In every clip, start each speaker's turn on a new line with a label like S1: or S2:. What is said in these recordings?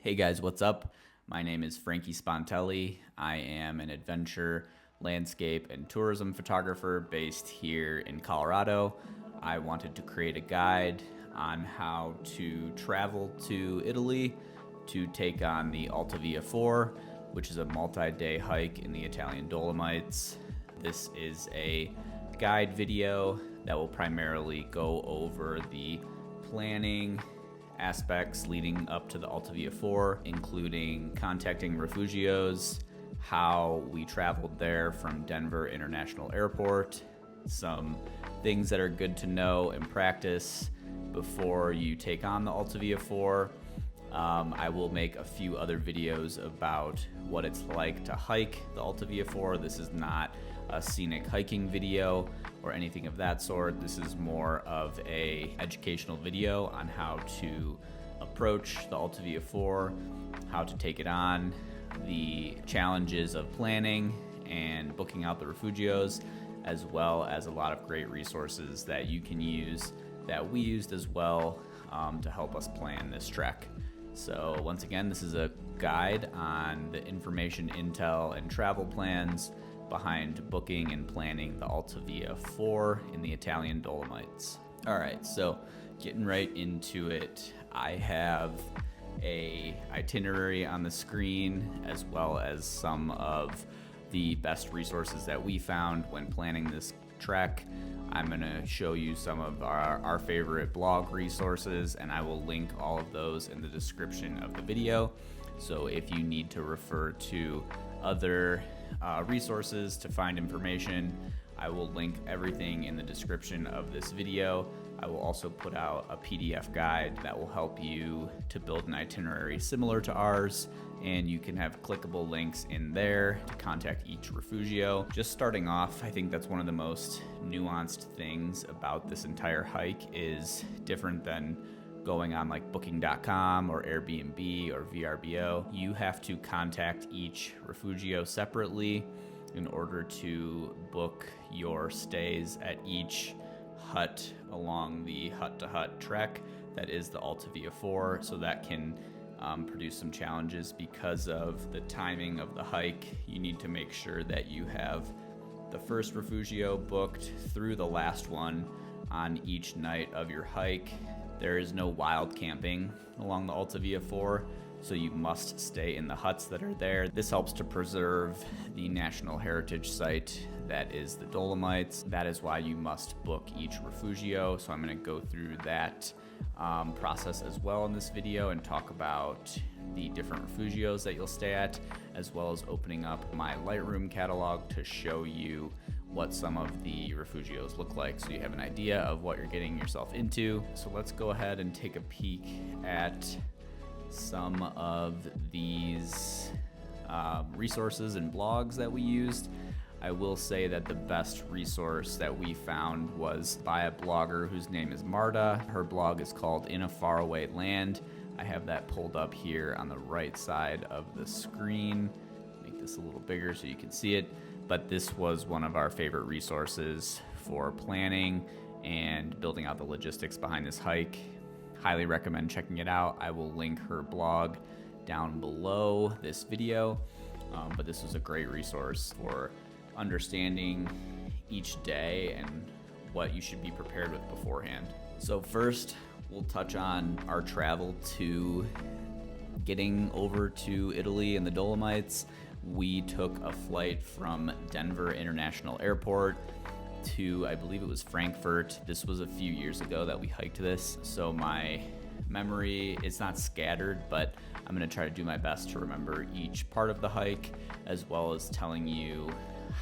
S1: Hey guys, what's up? My name is Frankie Spontelli. I am an adventure, landscape, and tourism photographer based here in Colorado. I wanted to create a guide on how to travel to Italy to take on the Alta Via 4, which is a multi-day hike in the Italian Dolomites. This is a guide video that will primarily go over the planning aspects leading up to the Alta Via 4, including contacting Rifugios, how we traveled there from Denver International Airport, some things that are good to know and practice before you take on the Alta Via 4. I will make a few other videos about what it's like to hike the Alta Via 4. This is not a scenic hiking video or anything of that sort. This is more of a educational video on how to approach the Alta Via 4, how to take it on, the challenges of planning and booking out the Rifugios, as well as a lot of great resources that you can use that we used as well to help us plan this trek. So once again, this is a guide on the information, intel, and travel plans behind booking and planning the Alta Via 4 in the Italian Dolomites. All right, so getting right into it, I have a itinerary on the screen as well as some of the best resources that we found when planning this trek. I'm gonna show you some of our favorite blog resources, and I will link all of those in the description of the video. So if you need to refer to other resources to find information, I will link everything in the description of this video. I will also put out a PDF guide that will help you to build an itinerary similar to ours, and you can have clickable links in there to contact each refugio. Just starting off, I think that's one of the most nuanced things about this entire hike is different than going on like booking.com or Airbnb or VRBO. You have to contact each refugio separately in order to book your stays at each hut along the hut-to-hut trek that is the Alta Via 4. So that can produce some challenges because of the timing of the hike. You need to make sure that you have the first refugio booked through the last one on each night of your hike. There is no wild camping along the Alta Via 4, so you must stay in the huts that are there. This helps to preserve the National Heritage Site that is the Dolomites. That is why you must book each refugio. So I'm gonna go through that process as well in this video and talk about the different refugios that you'll stay at, as well as opening up my Lightroom catalog to show you what some of the refugios look like so you have an idea of what you're getting yourself into. So let's go ahead and take a peek at some of these resources and blogs that we used. I will say that the best resource that we found was by a blogger whose name is Marta. Her blog is called In a Faraway Land. I have that pulled up here on the right side of the screen. Make this a little bigger so you can see it. But this was one of our favorite resources for planning and building out the logistics behind this hike. Highly recommend checking it out. I will link her blog down below this video, but this was a great resource for understanding each day and what you should be prepared with beforehand. So first, we'll touch on our travel to getting over to Italy and the Dolomites. We took a flight from Denver International Airport to, I believe it was Frankfurt. This was a few years ago that we hiked this, so my memory is not scattered, but I'm gonna try to do my best to remember each part of the hike, as well as telling you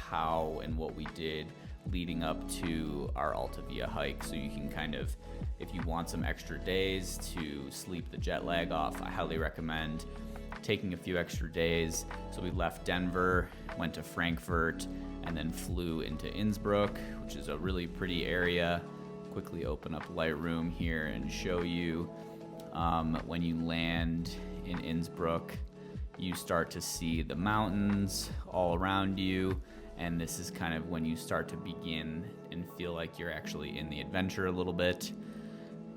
S1: how and what we did leading up to our Alta Via hike, so you can kind of, if you want some extra days to sleep the jet lag off, I highly recommend taking a few extra days. So we left Denver, went to Frankfurt, and then flew into Innsbruck, which is a really pretty area. Quickly open up Lightroom here and show you when you land in Innsbruck, you start to see the mountains all around you, and this is kind of when you start to begin and feel like you're actually in the adventure a little bit.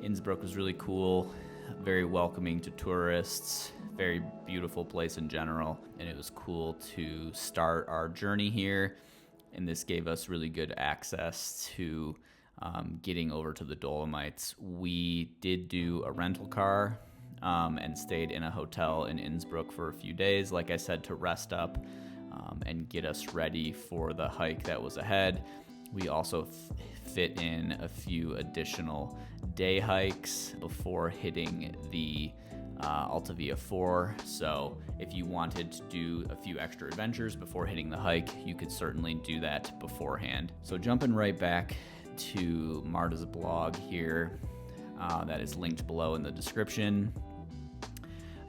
S1: Innsbruck was really cool. very welcoming to tourists, very beautiful place in general, and it was cool to start our journey here. And this gave us really good access to getting over to the Dolomites. We did do a rental car and stayed in a hotel in Innsbruck for a few days, like I said, to rest up and get us ready for the hike that was ahead. We also fit in a few additional day hikes before hitting the Alta Via 4. So if you wanted to do a few extra adventures before hitting the hike, you could certainly do that beforehand. So jumping right back to Marta's blog here, that is linked below in the description.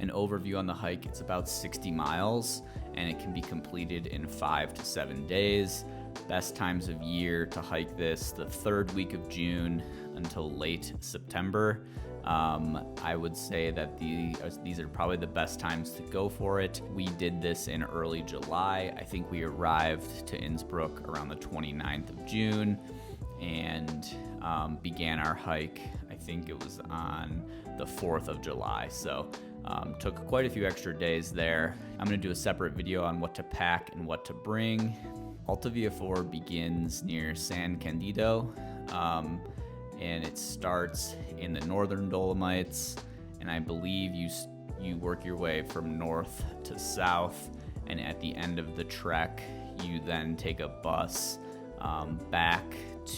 S1: An overview on the hike, it's about 60 miles and it can be completed in 5 to 7 days. Best times of year to hike this, the third week of June until late September. I would say that these are probably the best times to go for it. We did this in early July. I think we arrived to Innsbruck around the 29th of June and began our hike, I think it was on the 4th of July. So took quite a few extra days there. I'm gonna do a separate video on what to pack and what to bring. Alta Via 4 begins near San Candido, and it starts in the northern Dolomites, and I believe you work your way from north to south, and at the end of the trek you then take a bus back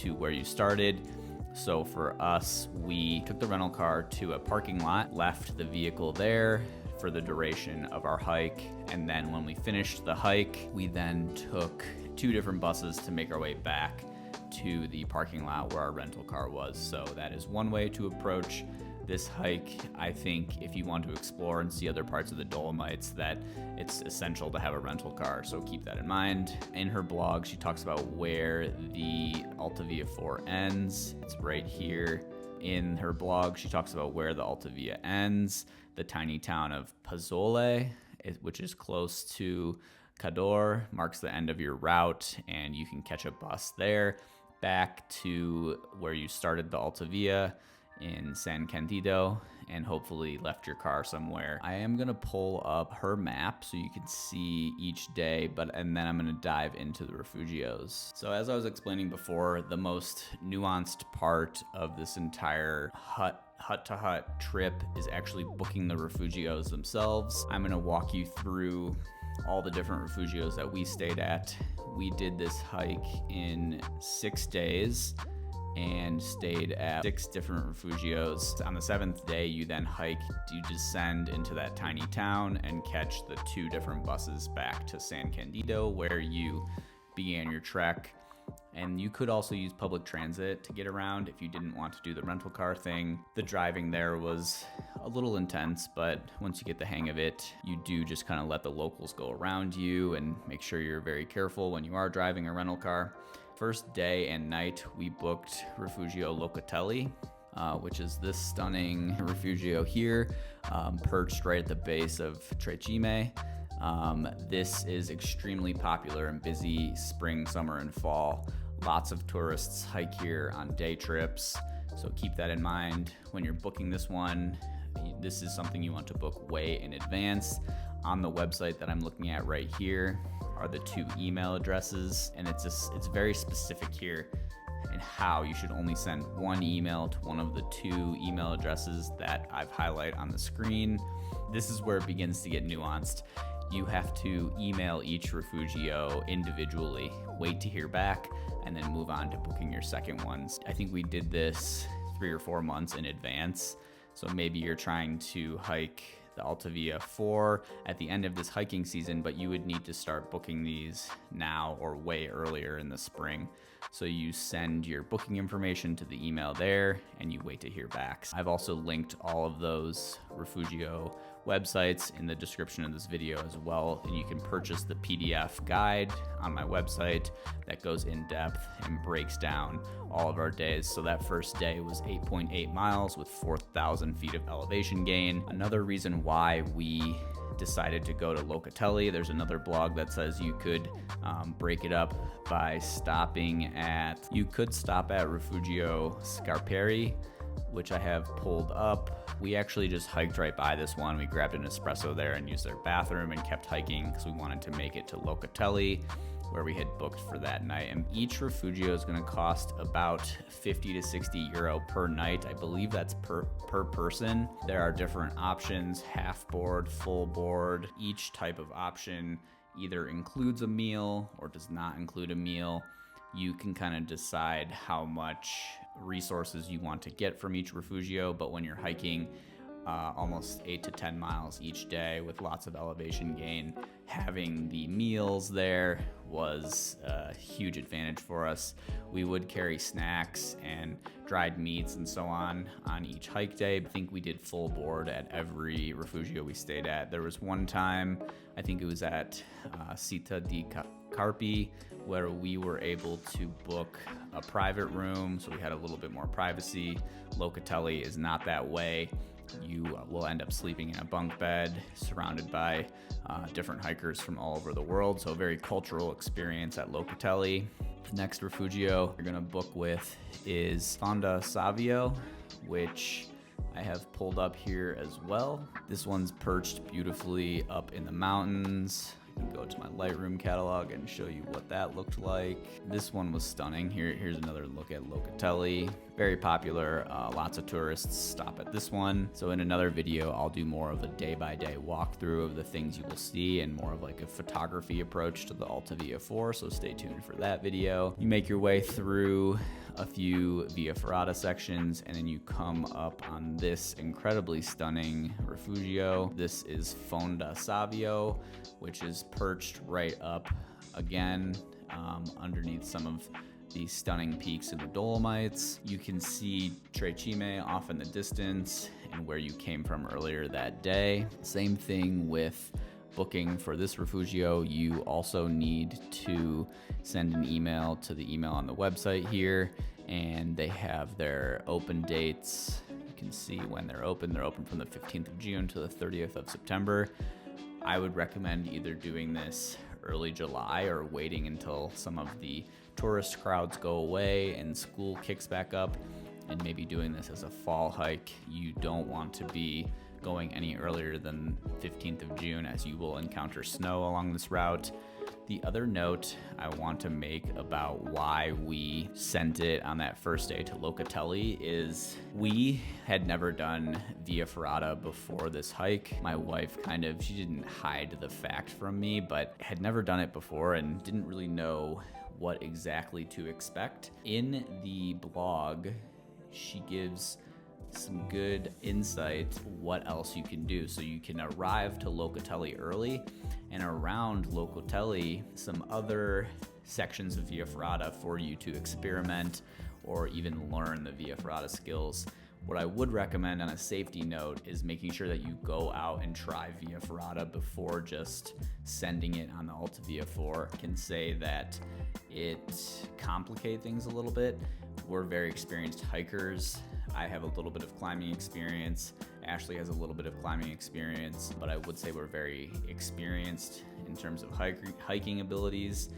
S1: to where you started. So for us, we took the rental car to a parking lot, left the vehicle there for the duration of our hike, and then when we finished the hike, we then took 2 different buses to make our way back to the parking lot where our rental car was. So that is one way to approach this hike. I think if you want to explore and see other parts of the Dolomites, that it's essential to have a rental car, so keep that in mind. In her blog, she talks about where the Alta Via 4 ends. It's right here. In her blog, she talks about where the Alta Via ends, the tiny town of Pozzuoli, which is close to Cadore, marks the end of your route, and you can catch a bus there back to where you started the Alta Via in San Candido and hopefully left your car somewhere. I am gonna pull up her map so you can see each day, and then I'm gonna dive into the Rifugios. So as I was explaining before, the most nuanced part of this entire hut-to-hut trip is actually booking the Rifugios themselves. I'm gonna walk you through all the different Rifugios that we stayed at. We did this hike in 6 days and stayed at 6 different Rifugios. On the 7th day, you then you descend into that tiny town and catch the 2 different buses back to San Candido, where you began your trek. And you could also use public transit to get around if you didn't want to do the rental car thing. The driving there was a little intense, but once you get the hang of it, you do just kind of let the locals go around you and make sure you're very careful when you are driving a rental car. First day and night, we booked Rifugio Locatelli, which is this stunning Rifugio here, perched right at the base of Trecime. This is extremely popular and busy spring, summer, and fall. Lots of tourists hike here on day trips, so keep that in mind when you're booking this one. This is something you want to book way in advance. On the website that I'm looking at right here are the 2 email addresses, and it's very specific here in how you should only send 1 email to one of the 2 email addresses that I've highlighted on the screen. This is where it begins to get nuanced. You have to email each Rifugio individually, wait to hear back, and then move on to booking your second ones. I think we did this 3 or 4 months in advance, so maybe you're trying to hike the Alta Via 4 at the end of this hiking season, but you would need to start booking these now or way earlier in the spring. So you send your booking information to the email there and you wait to hear back. I've also linked all of those Rifugio websites in the description of this video as well, and you can purchase the PDF guide on my website that goes in depth and breaks down all of our days. So that first day was 8.8 miles with 4,000 feet of elevation gain. Another reason why we decided to go to Locatelli, there's another blog that says you could break it up by you could stop at Rifugio Scarperi, which I have pulled up. We actually just hiked right by this one. We grabbed an espresso there and used their bathroom and kept hiking because we wanted to make it to Locatelli, where we had booked for that night. And each Rifugio is gonna cost about 50 to 60 euro per night. I believe that's per person. There are different options, half board, full board. Each type of option either includes a meal or does not include a meal. You can kind of decide how much resources you want to get from each Rifugio, but when you're hiking almost 8 to 10 miles each day with lots of elevation gain, having the meals there was a huge advantage for us. We would carry snacks and dried meats and so on each hike day. I think we did full board at every Rifugio we stayed at. There was one time, I think it was at Città di Carpi, where we were able to book a private room, so we had a little bit more privacy. Locatelli is not that way. You will end up sleeping in a bunk bed surrounded by different hikers from all over the world, so a very cultural experience at Locatelli. The next Rifugio you're gonna book with is Fonda Savio, which I have pulled up here as well. This one's perched beautifully up in the mountains. I can go to my Lightroom catalog and show you what that looked like. This one was stunning. Here's another look at Locatelli. Very popular, lots of tourists stop at this one. So in another video, I'll do more of a day-by-day walkthrough of the things you will see and more of like a photography approach to the Alta Via 4, so stay tuned for that video. You make your way through a few Via Ferrata sections, and then you come up on this incredibly stunning Rifugio. This is Fonda Savio, which is perched right up again underneath some of these stunning peaks in the Dolomites. You can see Trecime off in the distance and where you came from earlier that day. Same thing with booking for this Rifugio. You also need to send an email to the email on the website here, and they have their open dates. You can see when they're open. They're open from the 15th of June to the 30th of September. I would recommend either doing this early July or waiting until some of the tourist crowds go away and school kicks back up, and maybe doing this as a fall hike. You don't want to be going any earlier than 15th of June, as you will encounter snow along this route. The other note I want to make about why we sent it on that first day to Locatelli is we had never done Via Ferrata before this hike. My wife she didn't hide the fact from me, but had never done it before and didn't really know what exactly to expect. In the blog, she gives some good insight what else you can do. So you can arrive to Locatelli early, and around Locatelli some other sections of Via Ferrata for you to experiment or even learn the Via Ferrata skills. What I would recommend on a safety note is making sure that you go out and try Via Ferrata before just sending it on the Alta Via 4. I can say that it complicates things a little bit. We're very experienced hikers. I have a little bit of climbing experience. Ashley has a little bit of climbing experience, but I would say we're very experienced in terms of hiking abilities.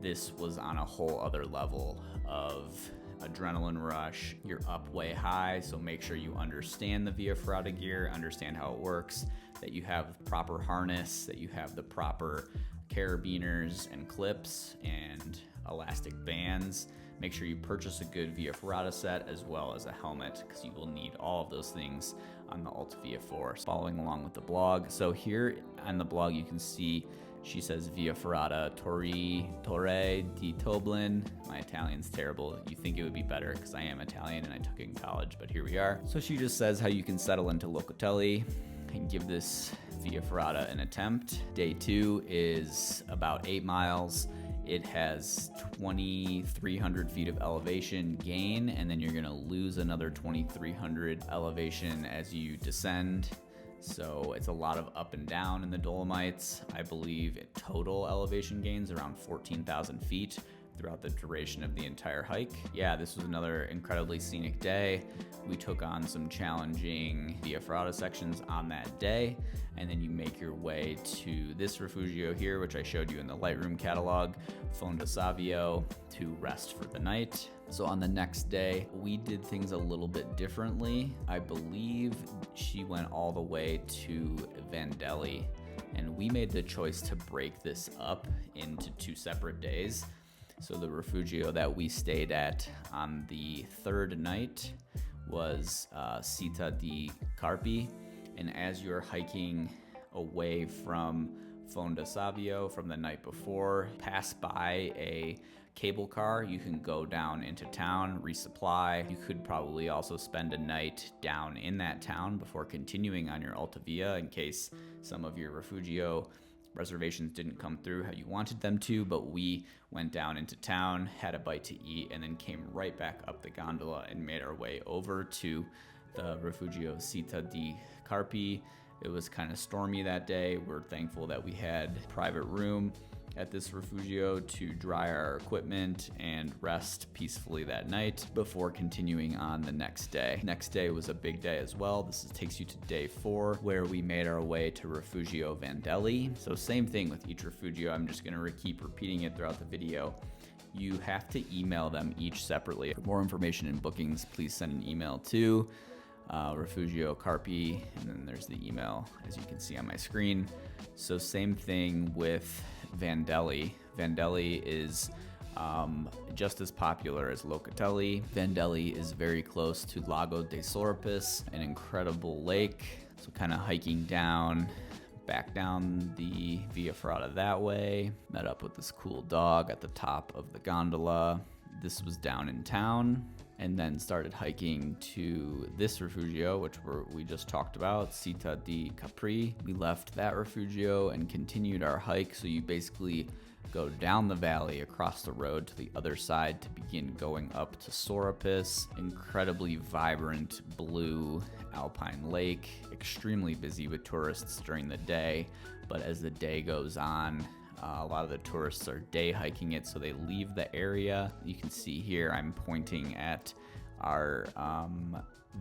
S1: This was on a whole other level of adrenaline rush. You're up way high, so make sure you understand the Via Ferrata gear, understand how it works, that you have the proper harness, that you have the proper carabiners and clips and elastic bands. Make sure you purchase a good Via Ferrata set as well as a helmet, because you will need all of those things on the Alta Via 4. Following along with the blog. So here on the blog you can see she says Via Ferrata Torre di Toblin. My Italian's terrible. You think it would be better because I am Italian and I took it in college, but here we are. So she just says how you can settle into Locatelli and give this Via Ferrata an attempt. Day 2 is about 8 miles. It has 2,300 feet of elevation gain, and then you're gonna lose another 2,300 elevation as you descend. So it's a lot of up and down in the Dolomites. I believe total elevation gains around 14,000 feet throughout the duration of the entire hike. Yeah, this was another incredibly scenic day. We took on some challenging Via Ferrata sections on that day, and then you make your way to this Rifugio here, which I showed you in the Lightroom catalog, Alta Via, to rest for the night. So on the next day, we did things a little bit differently. I believe she went all the way to Vandelli, and we made the choice to break this up into 2 separate days. So the Rifugio that we stayed at on the 3rd night was Città di Carpi, and as you're hiking away from Fonda Savio from the night before, pass by a cable car. You can go down into town, resupply. You could probably also spend a night down in that town before continuing on your Alta Via in case some of your Rifugio reservations didn't come through how you wanted them to, but we went down into town, had a bite to eat, and then came right back up the gondola and made our way over to the Rifugio Città di Carpi. It was kind of stormy that day. We're thankful that we had private room at this Rifugio to dry our equipment and rest peacefully that night before continuing on the next day. Next day was a big day as well. Takes you to day 4, where we made our way to Rifugio Vandelli. So same thing with each Rifugio. I'm just gonna keep repeating it throughout the video. You have to email them each separately. For more information and bookings, please send an email to Rifugio Carpi, and then there's the email as you can see on my screen. So same thing with Vandelli. Vandelli is just as popular as Locatelli. Vandelli is very close to Lago de Sorapis, an incredible lake. So kind of hiking down, back down the Via Ferrata that way. Met up with this cool dog at the top of the gondola. This was down in town, and then started hiking to this Rifugio, which we just talked about, Città di Capri. We left that Rifugio and continued our hike. So you basically go down the valley across the road to the other side to begin going up to Sorapis. Incredibly vibrant blue alpine lake, extremely busy with tourists during the day, but as the day goes on, a lot of the tourists are day hiking it, so they leave the area. You can see here I'm pointing at our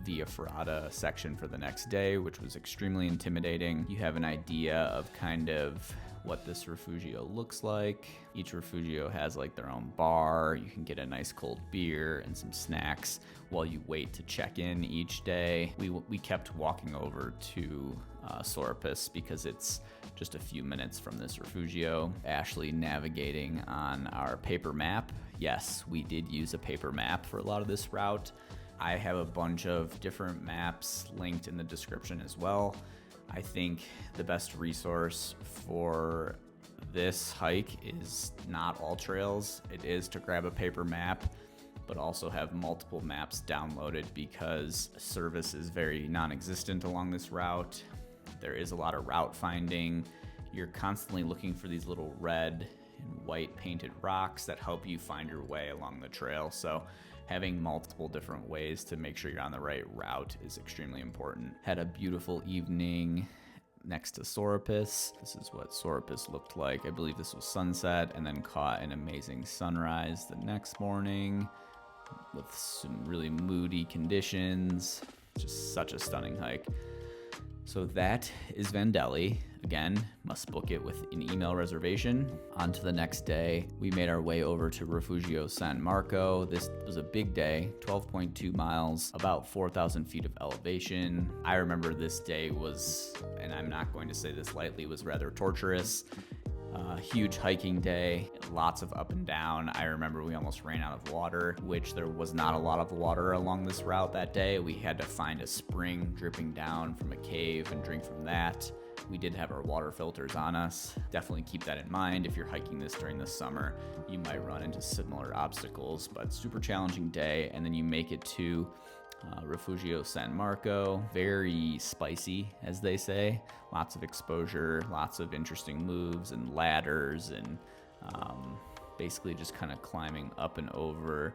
S1: Via Ferrata section for the next day, which was extremely intimidating. You have an idea of kind of what this Rifugio looks like. Each Rifugio has like their own bar. You can get a nice cold beer and some snacks while you wait to check in each day. We kept walking over to Sorapis because it's just a few minutes from this Rifugio. Ashley navigating on our paper map. Yes, we did use a paper map for a lot of this route. I have a bunch of different maps linked in the description as well. I think the best resource for this hike is not all trails. It is to grab a paper map, but also have multiple maps downloaded because service is very non-existent along this route. There is a lot of route finding. You're constantly looking for these little red and white painted rocks that help you find your way along the trail. So having multiple different ways to make sure you're on the right route is extremely important. Had a beautiful evening next to Sorapis. This is what Sorapis looked like. I believe this was sunset, and then caught an amazing sunrise the next morning with some really moody conditions. Just such a stunning hike. So that is Vandelli. Again, must book it with an email reservation. On to the next day, we made our way over to Rifugio San Marco. This was a big day, 12.2 miles, about 4,000 feet of elevation. I remember this day was, and I'm not going to say this lightly, was rather torturous. Huge hiking day, lots of up and down. I remember we almost ran out of water, which there was not a lot of water along this route that day. We had to find a spring dripping down from a cave and drink from that. We did have our water filters on us. Definitely keep that in mind. If you're hiking this during the summer, you might run into similar obstacles, but super challenging day. And then you make it to Rifugio San Marco. Very spicy, as they say. Lots of exposure, lots of interesting moves and ladders, and basically just kind of climbing up and over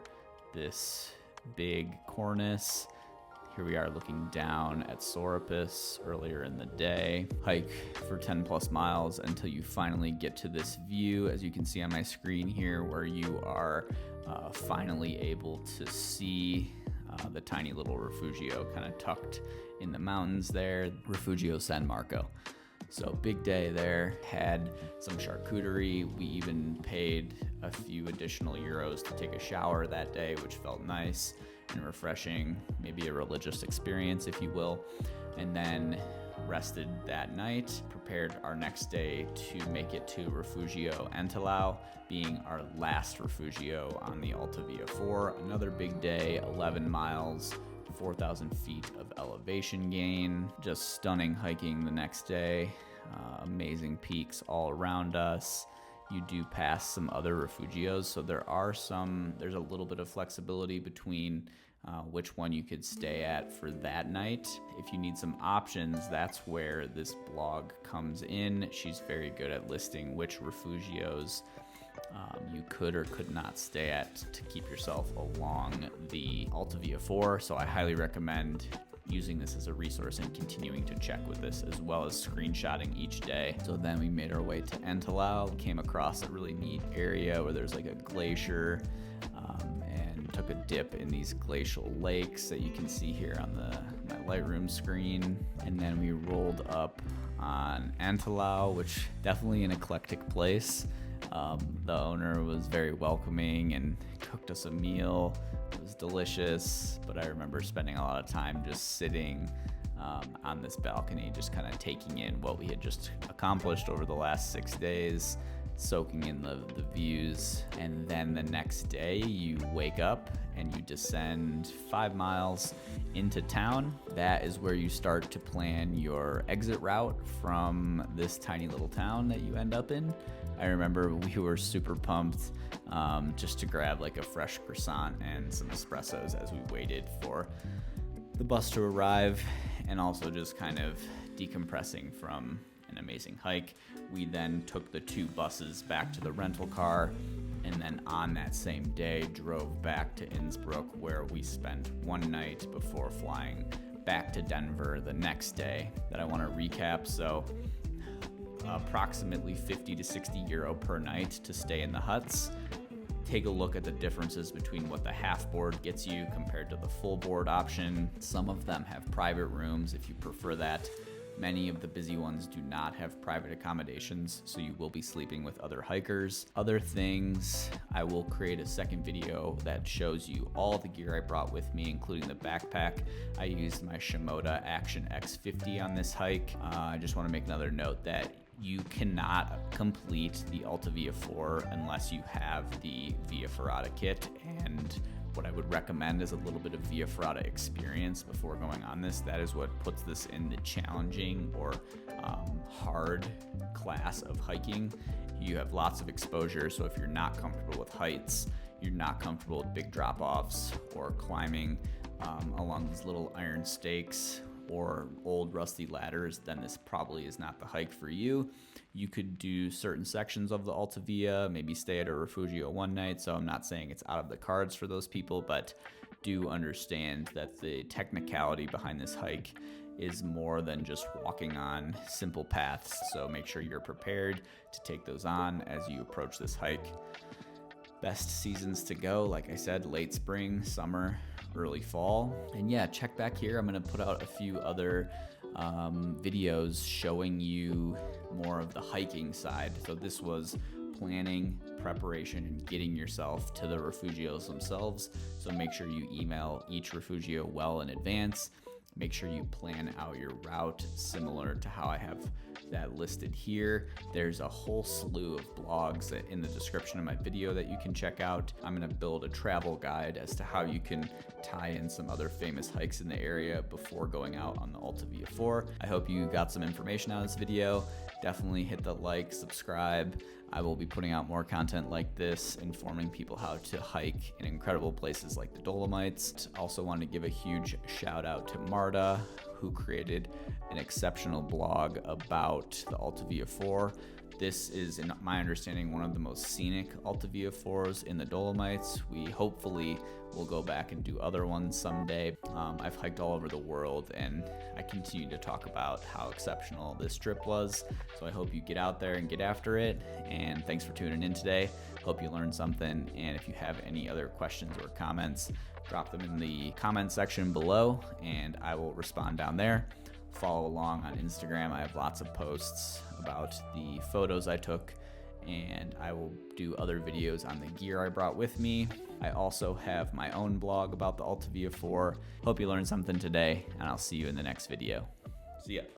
S1: this big cornice. Here we are looking down at Sorapis earlier in the day. Hike for 10 plus miles until you finally get to this view, as you can see on my screen here, where you are finally able to see the tiny little Rifugio kind of tucked in the mountains there, Rifugio San Marco. So big day there, had some charcuterie. We even paid a few additional euros to take a shower that day, which felt nice and refreshing, maybe a religious experience, if you will. And then rested that night, prepared our next day to make it to Rifugio Antelau, being our last Rifugio on the Alta Via 4. Another big day, 11 miles, 4,000 feet of elevation gain. Just stunning hiking the next day. Amazing peaks all around us. You do pass some other Rifugios, so there's a little bit of flexibility between which one you could stay at for that night. If you need some options, that's where this blog comes in. She's very good at listing which Rifugios you could or could not stay at to keep yourself along the Alta Via 4. So I highly recommend using this as a resource and continuing to check with this, as well as screenshotting each day. So then we made our way to Antelau, came across a really neat area where there's like a glacier, and took a dip in these glacial lakes that you can see here on my Lightroom screen. And then we rolled up on Antelau, which definitely an eclectic place. The owner was very welcoming and cooked us a meal. It was delicious, but I remember spending a lot of time just sitting on this balcony, just kind of taking in what we had just accomplished over the last 6 days, soaking in the views. And then the next day you wake up and you descend 5 miles into town. That is where you start to plan your exit route from this tiny little town that you end up in. I remember we were super pumped just to grab like a fresh croissant and some espressos as we waited for the bus to arrive, and also just kind of decompressing from an amazing hike. We then took the 2 buses back to the rental car, and then on that same day drove back to Innsbruck, where we spent 1 night before flying back to Denver the next day. That I want to recap. So approximately 50 to 60 euro per night to stay in the huts. Take a look at the differences between what the half board gets you compared to the full board option. Some of them have private rooms if you prefer that. Many of the busy ones do not have private accommodations, so you will be sleeping with other hikers. Other things, I will create a second video that shows you all the gear I brought with me, including the backpack. I used my Shimoda Action X50 on this hike. I just want to make another note that you cannot complete the Alta Via 4 unless you have the Via Ferrata kit, and what I would recommend is a little bit of Via Ferrata experience before going on this. That is what puts this in the challenging or hard class of hiking. You have lots of exposure, so if you're not comfortable with heights, you're not comfortable with big drop-offs or climbing along these little iron stakes or old rusty ladders, then this probably is not the hike for you. You could do certain sections of the Alta Via, maybe stay at a Rifugio 1 night, so I'm not saying it's out of the cards for those people, but do understand that the technicality behind this hike is more than just walking on simple paths, so make sure you're prepared to take those on as you approach this hike. Best seasons to go, like I said, late spring, summer, early fall. And yeah, check back here. I'm gonna put out a few other videos showing you more of the hiking side. So this was planning, preparation, and getting yourself to the Rifugios themselves. So make sure you email each Rifugio well in advance. Make sure you plan out your route similar to how I have that listed here. There's a whole slew of blogs in the description of my video that you can check out. I'm gonna build a travel guide as to how you can tie in some other famous hikes in the area before going out on the Alta Via 4. I hope you got some information out of this video. Definitely hit the like, subscribe. I will be putting out more content like this, informing people how to hike in incredible places like the Dolomites. Also want to give a huge shout out to Marta, who created an exceptional blog about the Alta Via 4. This is, in my understanding, one of the most scenic Alta Via 4s in the Dolomites. We hopefully will go back and do other ones someday. I've hiked all over the world, and I continue to talk about how exceptional this trip was. So I hope you get out there and get after it. And thanks for tuning in today. Hope you learned something. And if you have any other questions or comments, drop them in the comment section below, and I will respond down there. Follow along on Instagram. I have lots of posts about the photos I took, and I will do other videos on the gear I brought with me. I also have my own blog about the Alta Via 4. Hope you learned something today, and I'll see you in the next video. See ya.